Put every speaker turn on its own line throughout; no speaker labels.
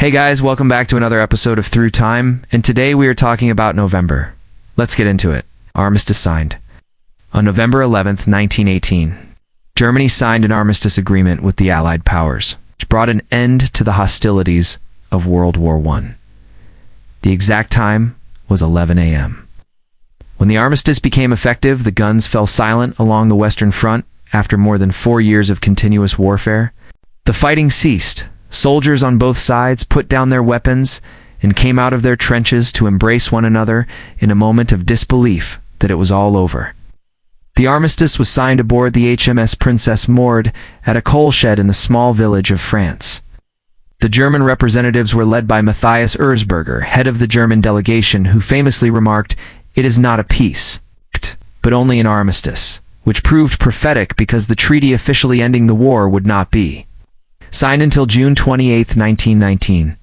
Hey guys, welcome back to another episode of Through Time, and today we are talking about November. Let's get into it. Armistice signed. On November 11th, 1918, Germany signed an armistice agreement with the Allied powers, which brought an end to the hostilities of World War I. The exact time was 11 a.m. When the armistice became effective, the guns fell silent along the Western Front after more than 4 years of continuous warfare. The fighting ceased. Soldiers on both sides put down their weapons and came out of their trenches to embrace one another in a moment of disbelief that it was all over. The armistice was signed aboard the HMS Princess Maud at a coal shed in the small village of France. The German representatives were led by Matthias Erzberger, head of the German delegation, who famously remarked, "It is not a peace, but only an armistice," which proved prophetic because the treaty officially ending the war would not be signed until June 28, 1919.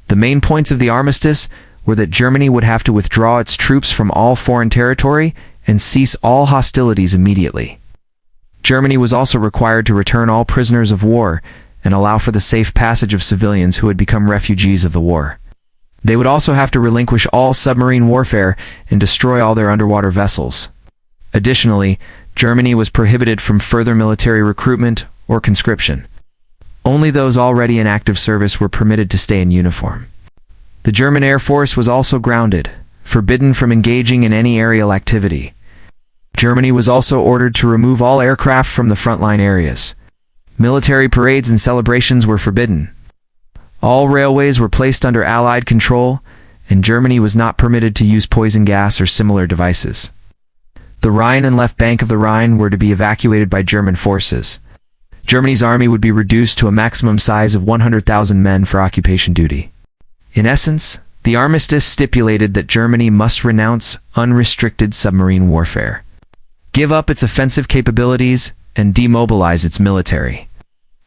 The main points of the armistice were that Germany would have to withdraw its troops from all foreign territory and cease all hostilities immediately. Germany was also required to return all prisoners of war and allow for the safe passage of civilians who had become refugees of the war. They would also have to relinquish all submarine warfare and destroy all their underwater vessels. Additionally, Germany was prohibited from further military recruitment or conscription. Only those already in active service were permitted to stay in uniform. The German Air Force was also grounded, forbidden from engaging in any aerial activity. Germany was also ordered to remove all aircraft from the frontline areas. Military parades and celebrations were forbidden. All railways were placed under Allied control, and Germany was not permitted to use poison gas or similar devices. The Rhine and left bank of the Rhine were to be evacuated by German forces. Germany's army would be reduced to a maximum size of 100,000 men for occupation duty. In essence, the armistice stipulated that Germany must renounce unrestricted submarine warfare, give up its offensive capabilities, and demobilize its military,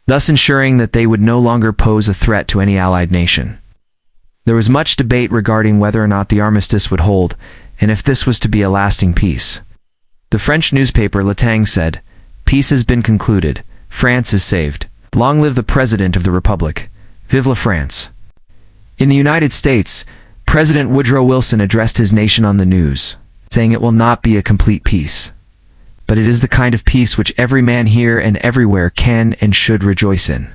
thus ensuring that they would no longer pose a threat to any Allied nation. There was much debate regarding whether or not the armistice would hold, and if this was to be a lasting peace. The French newspaper Le Temps said, "Peace has been concluded. France is saved. Long live the President of the Republic. Vive la France." In the United States, President Woodrow Wilson addressed his nation on the news, saying it will not be a complete peace, but it is the kind of peace which every man here and everywhere can and should rejoice in.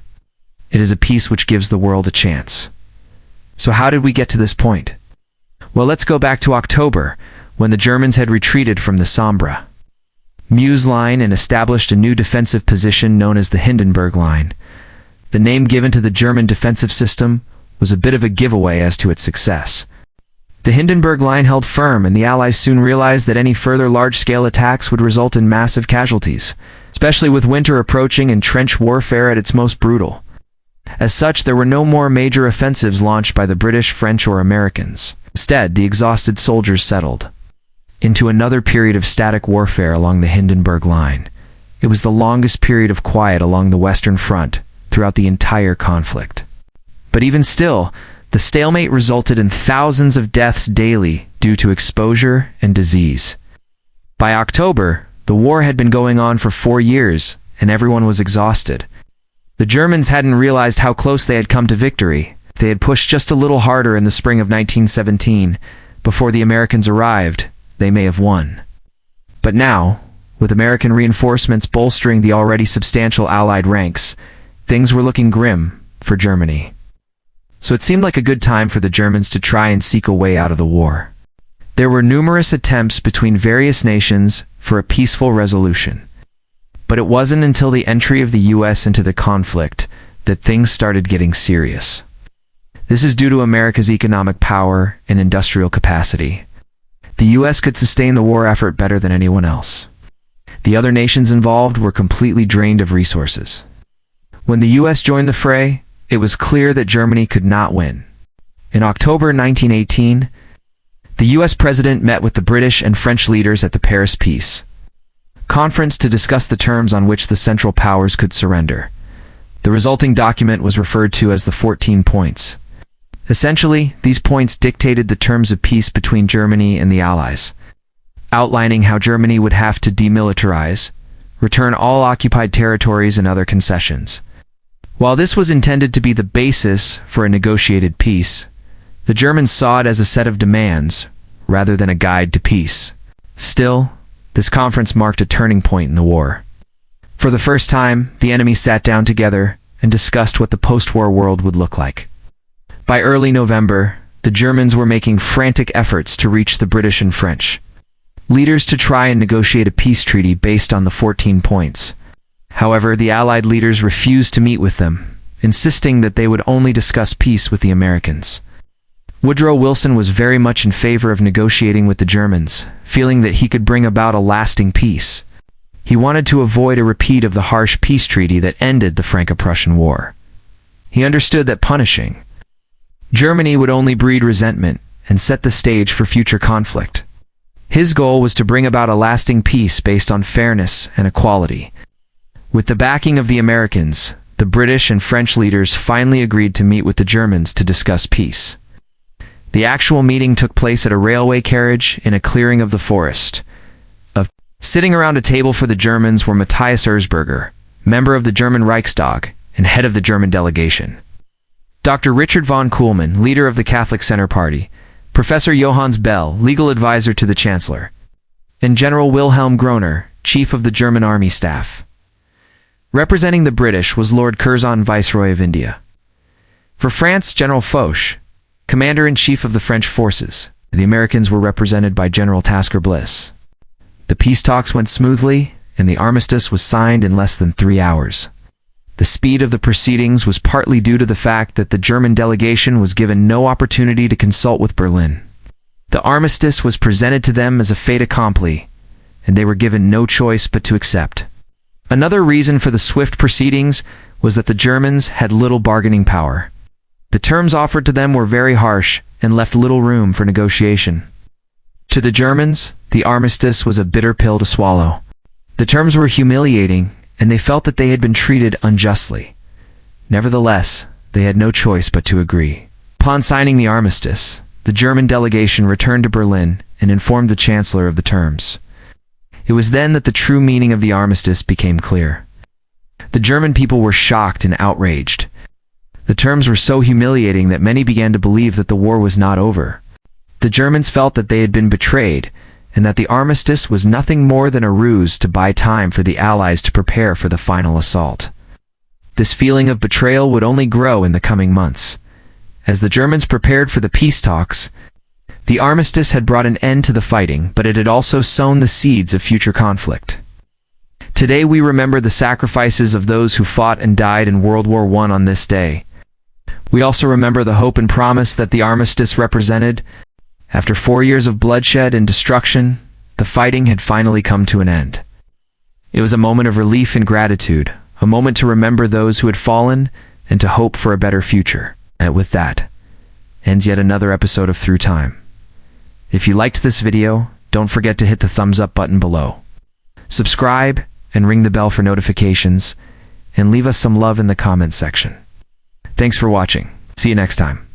It is a peace which gives the world a chance. So how did we get to this point? Well, let's go back to October, when the Germans had retreated from the Sambre Meuse line and established a new defensive position known as the Hindenburg Line. The name given to the German defensive system was a bit of a giveaway as to its success. The Hindenburg Line held firm, and the Allies soon realized that any further large-scale attacks would result in massive casualties, especially with winter approaching and trench warfare at its most brutal. As such, there were no more major offensives launched by the British, French, or Americans. Instead, the exhausted soldiers settled into another period of static warfare along the Hindenburg Line. It was the longest period of quiet along the Western Front throughout the entire conflict. But even still, the stalemate resulted in thousands of deaths daily due to exposure and disease. By October, the war had been going on for 4 years, and everyone was exhausted. The Germans hadn't realized how close they had come to victory. They had pushed just a little harder in the spring of 1917. Before the Americans arrived, they may have won. But now, with American reinforcements bolstering the already substantial Allied ranks, things were looking grim for Germany. So it seemed like a good time for the Germans to try and seek a way out of the war. There were numerous attempts between various nations for a peaceful resolution. But it wasn't until the entry of the US into the conflict that things started getting serious. This is due to America's economic power and industrial capacity. The US could sustain the war effort better than anyone else. The other nations involved were completely drained of resources. When the US joined the fray, it was clear that Germany could not win. In October 1918, the US president met with the British and French leaders at the Paris Peace Conference to discuss the terms on which the Central Powers could surrender. The resulting document was referred to as the 14 Points. Essentially, these points dictated the terms of peace between Germany and the Allies, outlining how Germany would have to demilitarize, return all occupied territories and other concessions, While this was intended to be the basis for a negotiated peace, the Germans saw it as a set of demands rather than a guide to peace. Still, this conference marked a turning point in the war. For the first time, the enemy sat down together and discussed what the post-war world would look like. By early November, the Germans were making frantic efforts to reach the British and French leaders to try and negotiate a peace treaty based on the 14 points. However, the Allied leaders refused to meet with them, insisting that they would only discuss peace with the Americans. Woodrow Wilson was very much in favor of negotiating with the Germans, feeling that he could bring about a lasting peace. He wanted to avoid a repeat of the harsh peace treaty that ended the Franco-Prussian War. He understood that punishing Germany would only breed resentment and set the stage for future conflict. His goal was to bring about a lasting peace based on fairness and equality. With the backing of the Americans, the British and French leaders finally agreed to meet with the Germans to discuss peace. The actual meeting took place at a railway carriage in a clearing of the forest. Sitting around a table for the Germans were Matthias Erzberger, member of the German Reichstag and head of the German delegation, Dr. Richard von Kuhlmann, leader of the Catholic Center Party, Professor Johannes Bell, legal advisor to the Chancellor, and General Wilhelm Groener, chief of the German Army Staff. Representing the British was Lord Curzon, Viceroy of India. For France, General Foch, Commander-in-Chief of the French forces. The Americans were represented by General Tasker Bliss. The peace talks went smoothly, and the armistice was signed in less than 3 hours. The speed of the proceedings was partly due to the fact that the German delegation was given no opportunity to consult with Berlin. The armistice was presented to them as a fait accompli, and they were given no choice but to accept. Another reason for the swift proceedings was that the Germans had little bargaining power. The terms offered to them were very harsh and left little room for negotiation. To the Germans, the armistice was a bitter pill to swallow. The terms were humiliating, and they felt that they had been treated unjustly. Nevertheless, they had no choice but to agree. Upon signing the armistice, the German delegation returned to Berlin and informed the Chancellor of the terms. It was then that the true meaning of the armistice became clear. The German people were shocked and outraged. The terms were so humiliating that many began to believe that the war was not over. The Germans felt that they had been betrayed, and that the armistice was nothing more than a ruse to buy time for the Allies to prepare for the final assault. This feeling of betrayal would only grow in the coming months. As the Germans prepared for the peace talks, the armistice had brought an end to the fighting, but it had also sown the seeds of future conflict. Today we remember the sacrifices of those who fought and died in World War I on this day. We also remember the hope and promise that the armistice represented. After 4 years of bloodshed and destruction, the fighting had finally come to an end. It was a moment of relief and gratitude, a moment to remember those who had fallen and to hope for a better future. And with that, ends yet another episode of Through Time. If you liked this video, don't forget to hit the thumbs up button below. Subscribe and ring the bell for notifications, and leave us some love in the comments section. Thanks for watching. See you next time.